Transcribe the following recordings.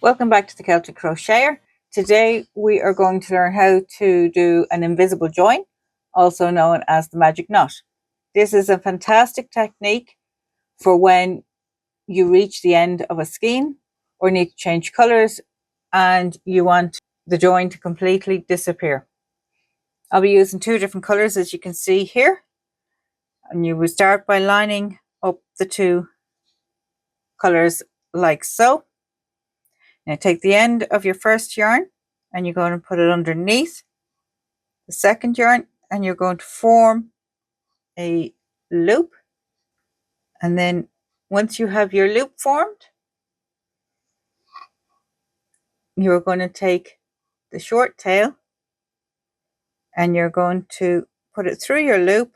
Welcome back to the Celtic Crocheter. Today we are going to learn how to do an invisible join, also known as the magic knot. This is a fantastic technique for when you reach the end of a skein or need to change colours and you want the join to completely disappear. I'll be using two different colours, as you can see here, and you will start by lining up the two colours like so. Now take the end of your first yarn and you're going to put it underneath the second yarn and you're going to form a loop. And then once you have your loop formed, you're going to take the short tail and you're going to put it through your loop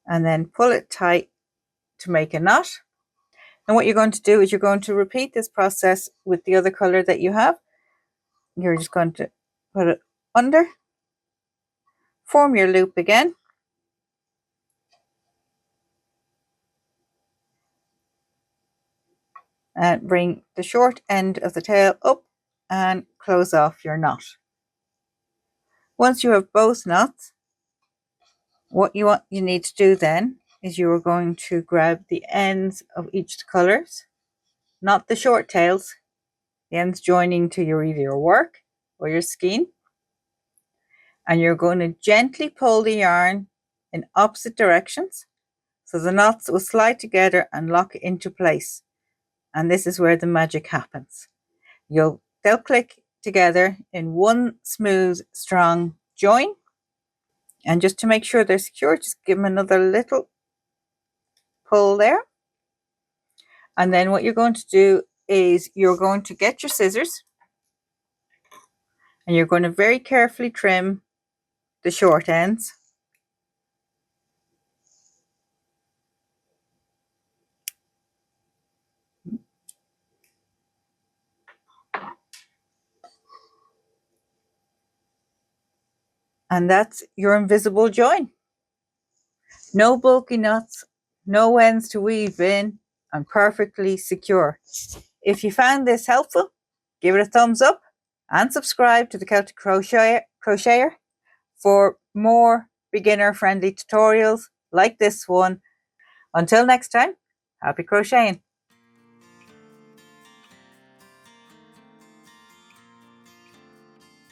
and then pull it tight to make a knot. And what you're going to do is you're going to repeat this process with the other color that you have. You're just going to put it under, form your loop again, and bring the short end of the tail up and close off your knot. Once you have both knots, what you need to do then is you are going to grab the ends of each colors, not the short tails, the ends joining to either your work or your skein, and you're going to gently pull the yarn in opposite directions so the knots will slide together and lock into place. And this is where the magic happens. They'll click together in one smooth, strong join. And just to make sure they're secure, just give them another little pull there. And then what you're going to do is you're going to get your scissors and you're going to very carefully trim the short ends. And that's your invisible join. No bulky knots, no ends to weave in, and perfectly secure. If you found this helpful, give it a thumbs up and subscribe to the Celtic Crocheter for more beginner-friendly tutorials like this one. Until next time, happy crocheting!